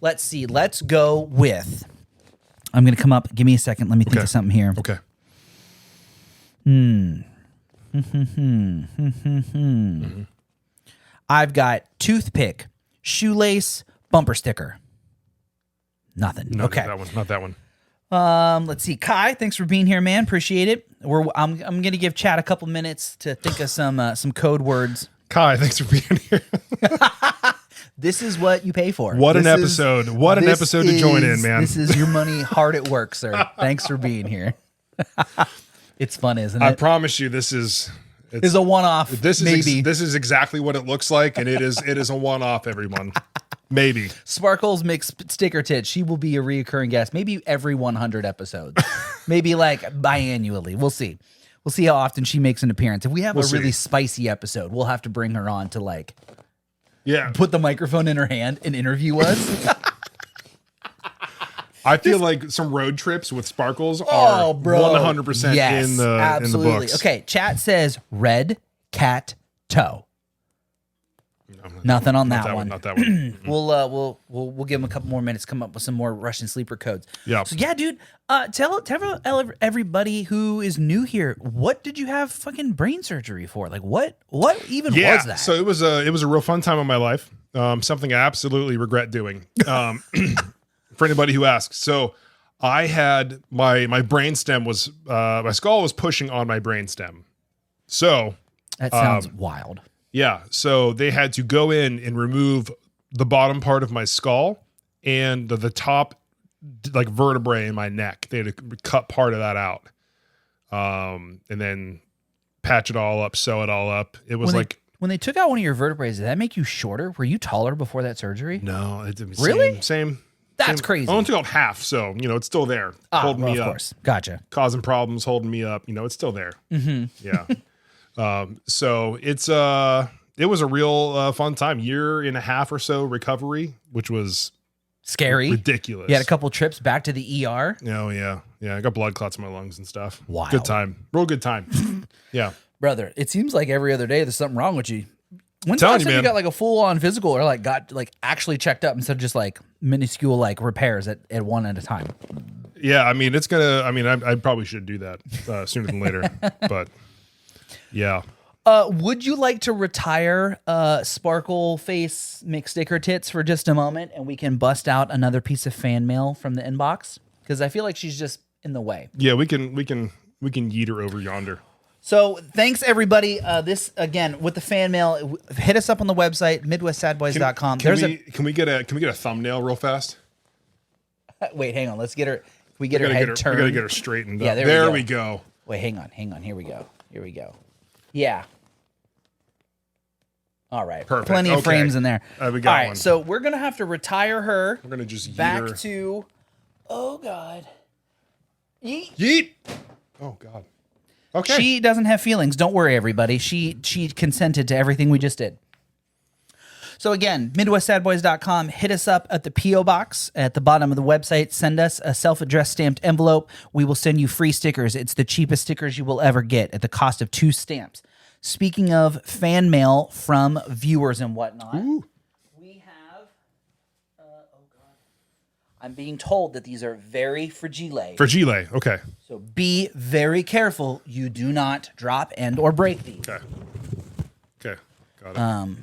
Let's see. Let's go with. I'm gonna come up. Give me a second. Let me think of something here. Okay. I've got toothpick, shoelace, bumper sticker. Nothing. Not Okay. Not that one. Let's see. Kai, thanks for being here, man. Appreciate it. I'm gonna give Chad a couple minutes to think of some code words. Kai, thanks for being here. This is what you pay for. What an This episode. What an this episode to join in, is- man. This is your money hard at work, sir. Thanks for being here. It's fun, isn't I it? promise you this is It's a one-off. this is maybe. this is exactly what it looks like, and it is a one-off, everyone. Maybe. Sparkles mixed sticker tit. She will be a reoccurring guest, maybe every 100 episodes, maybe like biannually. We'll see. We'll see how often she makes an appearance. If we have We'll a really see. spicy episode, we'll have to bring her on to like Yeah. put the microphone in her hand and interview us. I feel like some road trips with Sparkles are 100% Yes, in the absolutely. books. Okay, chat says red cat toe. Nothing on that one. Not that one. We'll give him a couple more minutes. Come up with some more Russian sleeper codes. Yeah. So yeah, dude. Tell everybody who is new here. What did you have fucking brain surgery for? Like what even Yeah. was that? So it was a real fun time in my life. Something I absolutely regret doing. For anybody who asks. So I had my brainstem was my skull was pushing on my brainstem. So that sounds wild. yeah, so they had to go in and remove the bottom part of my skull and the top like vertebrae in my neck. They had to cut part of that out, and then patch it all up, sew it all up. It was When they took out one of your vertebrae, did that make you shorter? Were you taller before that surgery? no, it didn't. Really? Same. That's crazy. I only took out half, so it's still there, holding well, me of up, course. Gotcha. causing problems, holding me up. It's still there. Mm-hmm. Yeah. So it was a real fun time. 1.5 years or so recovery, which was Scary. ridiculous. You had a couple trips back to the ER. Oh yeah. I got blood clots in my lungs and stuff. Wild. Good time, real good time. Yeah. Brother, it seems like every other day there's something wrong with you. When's the Telling last you, time you man. got like a full on physical or like got like actually checked up instead of just like minuscule like repairs at one at a time? Yeah. I probably should do that sooner than later, but yeah. Would you like to retire Sparkle Face McSticker Tits for just a moment and we can bust out another piece of fan mail from the inbox? Because I feel like she's just in the way. Yeah. We can yeet her over yonder. So thanks everybody. This again with the fan mail. Hit us up on the website midwestsadboys.com. Can we get a thumbnail real fast? Wait, hang on. Let's get her. We get her We head gotta turned. get her straightened Yeah, up. there There we we go. Wait, hang on. Here we go. Yeah. All right. Perfect. Plenty of Okay. frames in there. We got All right. one. So we're gonna have to retire her We're gonna just yeet back her. to. Oh God. Yeet. Yeet. Oh God. Okay. She doesn't have feelings. Don't worry, everybody. She consented to everything we just did. So again, MidwestSadBoys.com. Hit us up at the P.O. Box at the bottom of the website. Send us a self-addressed stamped envelope. We will send you free stickers. It's the cheapest stickers you will ever get at the cost of 2 stamps. Speaking of fan mail from viewers and whatnot, we have... oh, God. I'm being told that these are very fragile. Fragile. Okay. So be very careful. You do not drop and or break these. Okay. Okay. Got it.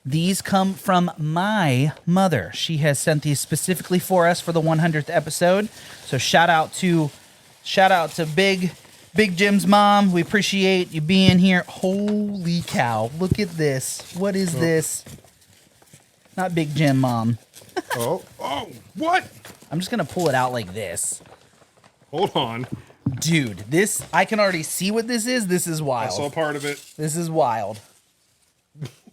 These come from my mother. She has sent these specifically for us for the 100th episode. So shout out to Big Jim's mom. We appreciate you being here. Holy cow. Look at this. What is this? Not Big Jim, mom. Oh, what? I'm just going to pull it out like this. Hold on. Dude, this, I can already see what this is. This is I wild. saw part of it. This is wild.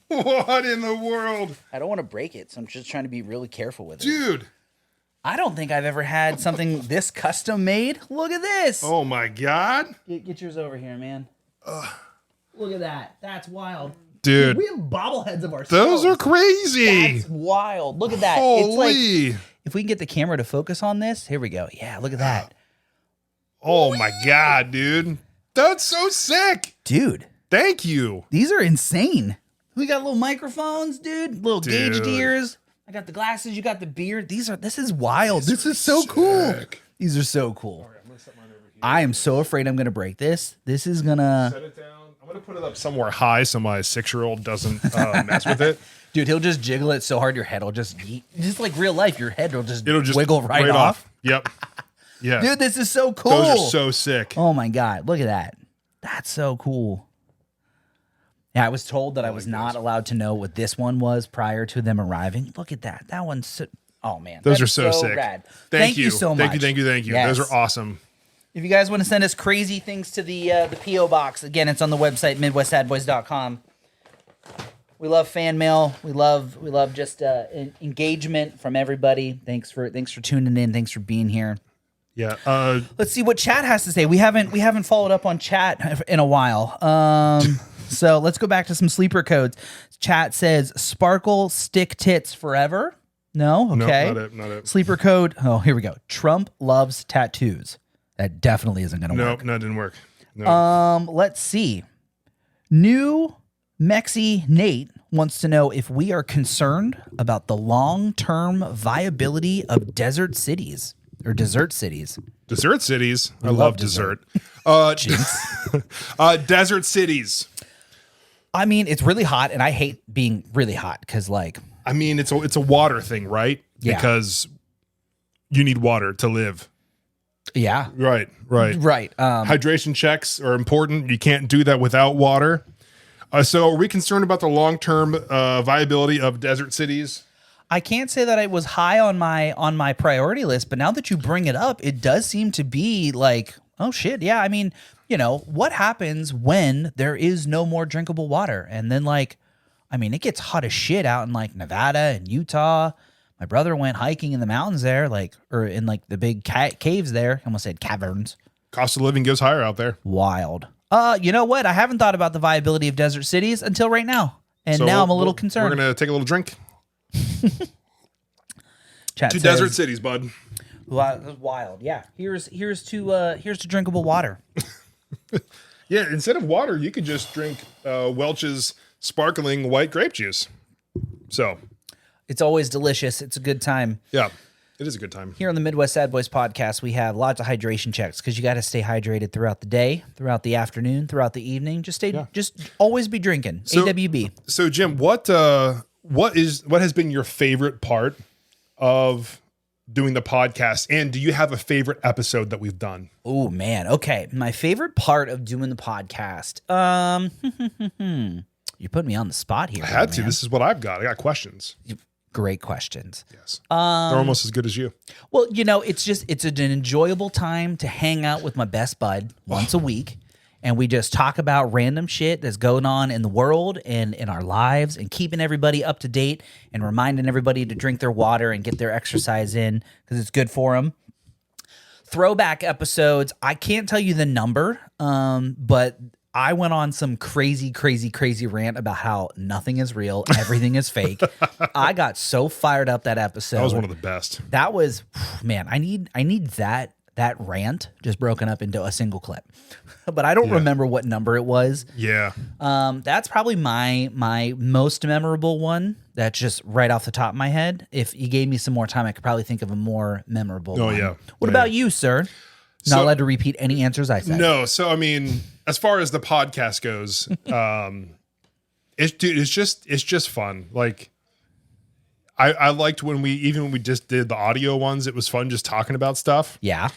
What in the world? I don't want to break it, so I'm just trying to be really careful with it. Dude. I don't think I've ever had something this custom made. Look at this. Oh my God. Get yours over here, man. Look at that. That's wild. Dude. We have bobbleheads of ourselves. Those are crazy. That's wild. Look at that. Holy. It's like, if we can get the camera to focus on this. Here we go. Yeah, look at that. Oh my God, dude. That's so sick. Dude, Thank you. these are insane. We got little microphones, dude. Little gauged Dude. ears. I got the glasses. You got the beard. This is wild. This is so cool. Sick. These are so cool. I am so afraid I'm going to break this. This is going to... Set it down. I'm going to put it up somewhere high so my 6-year-old doesn't mess with it. Dude, he'll just jiggle it so hard your head will just yeet. Just like real life, your head will just, It'll just wiggle right off. Yep. Yeah. Dude, this is so cool. Those are so sick. Oh my God, look at that. That's so cool. Yeah, I was told that I was not allowed to know what this one was prior to them arriving. Look at that. That one's so, oh man. Those that are is so sick. Rad. Thank you so much. Thank you. Yes. Those are awesome. If you guys want to send us crazy things to the P.O. Box, again, it's on the website, MidwestSadBoys.com. We love fan mail. We love just engagement from everybody. Thanks for tuning in. Thanks for being here. Yeah. Let's see what chat has to say. We haven't followed up on chat in a while. So let's go back to some sleeper codes. Chat says Sparkle Stick Tits Forever. No, okay. No, not it. Sleeper code. Oh, here we go. Trump loves tattoos. That definitely isn't going to work. No, it didn't work. No. Let's see. New Mexi Nate wants to know if we are concerned about the long-term viability of desert cities or desert cities. Dessert cities. I love love dessert. Desert cities. I mean, it's really hot, and I hate being really hot because, like, I mean, it's a water thing, right? Yeah. Because you need water to live. yeah, Right. right. Hydration checks are important. You can't do that without water. So are we concerned about the long-term viability of desert cities? I can't say that it was high on my priority list, but now that you bring it up, it does seem to be like, oh shit, yeah. I mean, you know, what happens when there is no more drinkable water? And then, like, I mean, it gets hot as shit out in like Nevada and Utah. My brother went hiking in the mountains there, or in like the big caves there. I almost said caverns. Cost of living goes higher out there. Wild. You know what? I haven't thought about the viability of desert cities until right now. And So now I'm a little concerned. We're going to take a little drink. Chat To says, desert cities, bud. Wild. Yeah. Here's to drinkable water. Yeah, instead of water, you could just drink Welch's sparkling white grape juice. So, It's always delicious. It's a good time. yeah, it is a good time. Here on the Midwest Sad Boys podcast, we have lots of hydration checks because you got to stay hydrated throughout the day, throughout the afternoon, throughout the evening. Just always be drinking. So- AWB. So, Jim, what has been your favorite part of doing the podcast, and do you have a favorite episode that we've done? Oh man. Okay. My favorite part of doing the podcast. You put me on the spot here. I had to. man. This is what I've got. I got questions. Great questions. Yes, they're almost as good as you. Well, you know, it's an enjoyable time to hang out with my best bud once a week. And we just talk about random shit that's going on in the world and in our lives and keeping everybody up to date and reminding everybody to drink their water and get their exercise in because it's good for them. Throwback episodes, I can't tell you the number, but I went on some crazy rant about how nothing is real, everything is fake. I got so fired up that episode. That was one of the best. That was, man, I need that rant just broken up into a single clip. But I don't remember what number it was. Yeah. That's probably my most memorable one. That's just right off the top of my head. If you gave me some more time, I could probably think of a more memorable one. yeah. What Yeah, about you, sir? Not So- allowed to repeat any answers I said. No, so I mean, as far as the podcast goes, it's just fun. Like, I liked when we just did the audio ones. It was fun just talking about stuff. Yeah.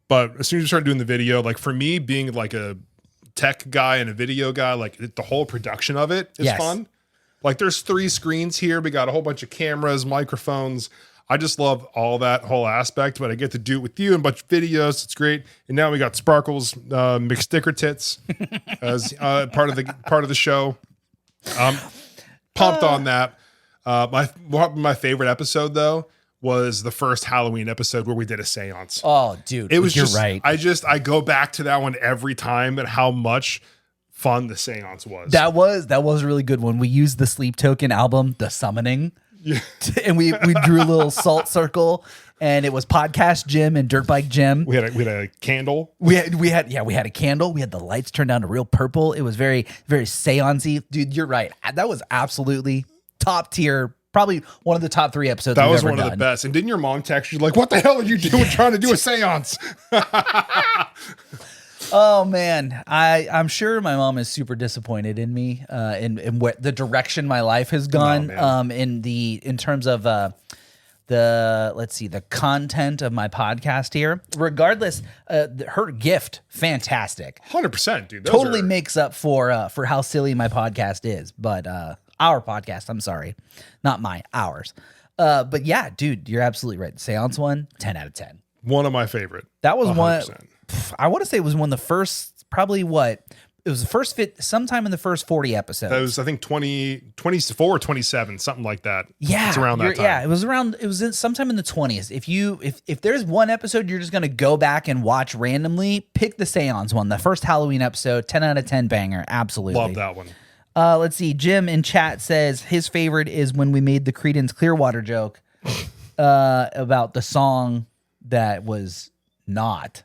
But as soon as we started doing the video, like for me being like a tech guy and a video guy, like the whole production of it is Yes. fun. Like there's 3 screens here. We got a whole bunch of cameras, microphones. I just love all that whole aspect, but I get to do it with you and a bunch of videos. It's great. And now we got Sparkles, McSticker Tits as part of the show. Pumped on that. My favorite episode though was the first Halloween episode where we did a seance. Oh, dude. It was you're just right. I go back to that one every time and how much fun the seance was. That was a really good one. We used the Sleep Token album, The Summoning. Yeah. And we drew a little salt circle, and it was Podcast Jim and Dirt Bike Jim. We had a candle. We had a candle. We had the lights turned down to real purple. It was very, very seancey. Dude, you're right. That was absolutely top tier. Probably one of the top 3 episodes That we've was ever one of done. the best. And didn't your mom text you like, what the hell are you doing trying to do a seance? Oh man, I'm sure my mom is super disappointed in me, in what the direction my life has gone. man. In terms of the content of my podcast here. Regardless, her gift, fantastic. 100%, dude. Those Totally are- makes up for how silly my podcast is. But our podcast, I'm sorry, not my, ours. But yeah, dude, you're absolutely right. The seance one, 10 out of 10. one of my favorite. That was 100%. one. I want to say it was one of the first, probably what? It was the first sometime in the first 40 episodes. That was, I think, 24 or 27, something like that. Yeah, It's around that time. Yeah, it was sometime in the 20s. If there's one episode you're just going to go back and watch randomly, pick the Seance one, the first Halloween episode, 10 out of 10 banger. Absolutely. Love that one. Let's see. Jim in chat says his favorite is when we made the Creedence Clearwater joke about the song that was not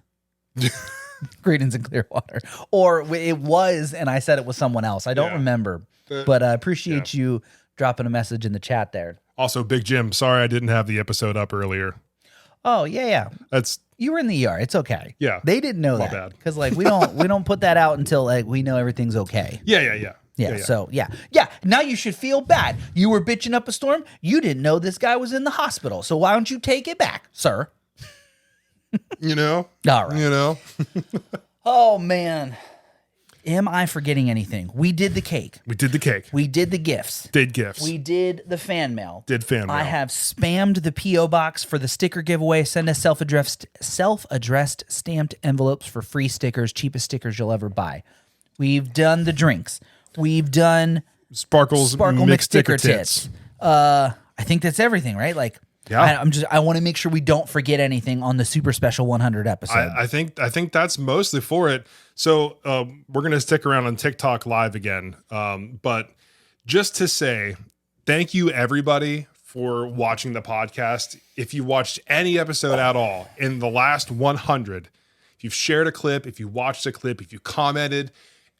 Creedence and Clearwater, or it was, and I said it was someone else. I don't Yeah. remember, but I appreciate you dropping a message in the chat there. Also, Big Jim, sorry I didn't have the episode up earlier. Oh yeah. That's You were in the ER. It's okay. Yeah. They didn't know My that bad. because we don't put that out until we know everything's okay. yeah. So yeah. Now you should feel bad. You were bitching up a storm. You didn't know this guy was in the hospital. So why don't you take it back, sir? You know? All right. You know? Oh man. Am I forgetting anything? We did the cake. We did the cake. We did the gifts. Did gifts. We did the fan mail. Did fan mail. I have spammed the P.O. box for the sticker giveaway. Send us self-addressed stamped envelopes for free stickers, cheapest stickers you'll ever buy. We've done the drinks. We've done Sparkle mixed sticker tits. I think that's everything, right? Yeah. I want to make sure we don't forget anything on the super special 100 episode. I think that's mostly for it. So we're gonna stick around on TikTok live again. But just to say, thank you everybody for watching the podcast. If you watched any episode at all in the last 100, if you've shared a clip, if you watched a clip, if you commented,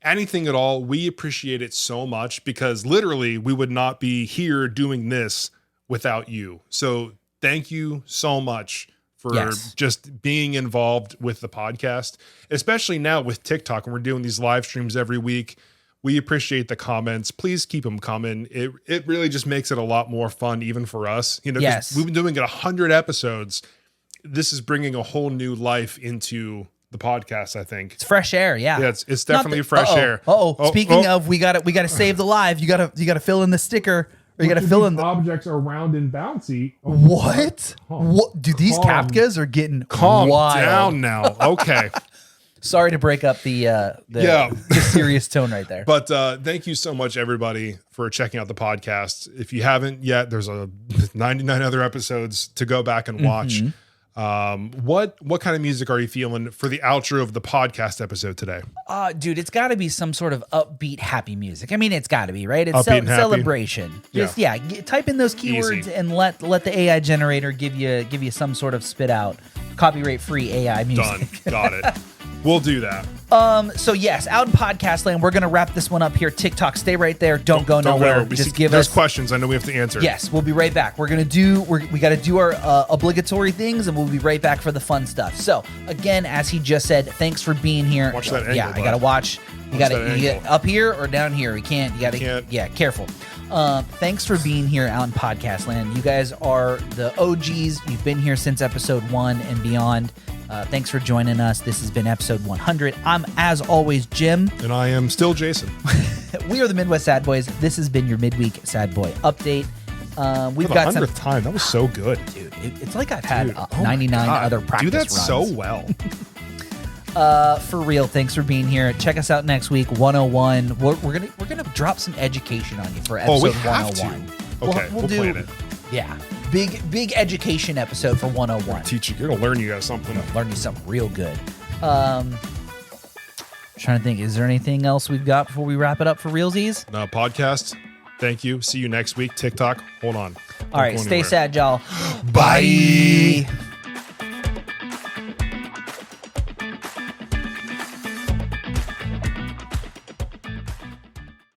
anything at all, we appreciate it so much because literally we would not be here doing this without you. So thank you so much for just being involved with the podcast, especially now with TikTok and we're doing these live streams every week. We appreciate the comments. Please keep them coming. It really just makes it a lot more fun, even for us. You know, 'cause we've been doing it 100 episodes. This is bringing a whole new life into the podcast, I think. It's fresh air, yeah. Yeah, it's definitely fresh air. Speaking of, we got to save the live. You got to fill in the sticker, or you got to fill in the objects are round and bouncy. what? What? Dude, these Kapkas are getting Calm wild. down now. Okay. Sorry to break up the serious tone right there. But thank you so much, everybody, for checking out the podcast. If you haven't yet, there's 99 other episodes to go back and watch. What kind of music are you feeling for the outro of the podcast episode today? Dude, it's got to be some sort of upbeat, happy music. I mean, it's got to be, right? It's Upbeat and happy. celebration. Just type in those keywords Easy. and let the AI generator give you some sort of spit out copyright free AI music. Done. Got it. We'll do that. So yes, out in podcast land, we're gonna wrap this one up here. TikTok, stay right there. Don't go nowhere. Just give There's us questions I know we have to answer. Yes, we'll be right back. We got to do our obligatory things, and we'll be right back for the fun stuff. So again, as he just said, thanks for being here. Watch that angle, Yeah, I bud. gotta watch. You Watch gotta that you get angle. up here or down here. We can't. You gotta. Can't. Yeah, careful. Thanks for being here out in podcast land. You guys are the OGs. You've been here since episode 1 and beyond. Thanks for joining us. This has been episode 100. I'm, as always, Jim. And I am still Jason. We are the Midwest Sad Boys. This has been your midweek Sad Boy update. We've For the got some. 100th time. That was so good. Dude, it's like I've had Dude, oh my 99 God. other practice Do that runs. so well. For real, thanks for being here. Check us out next week, 101. We're gonna drop some education on you for episode we have 101. to. Okay, we'll plan it. Yeah, big education episode for 101. Teach you. You're going to learn you guys something. Learn you something real good. Trying to think, is there anything else we've got before we wrap it up for realsies? No, podcast. Thank you. See you next week. TikTok. Hold on. All right, stay sad, y'all. Bye.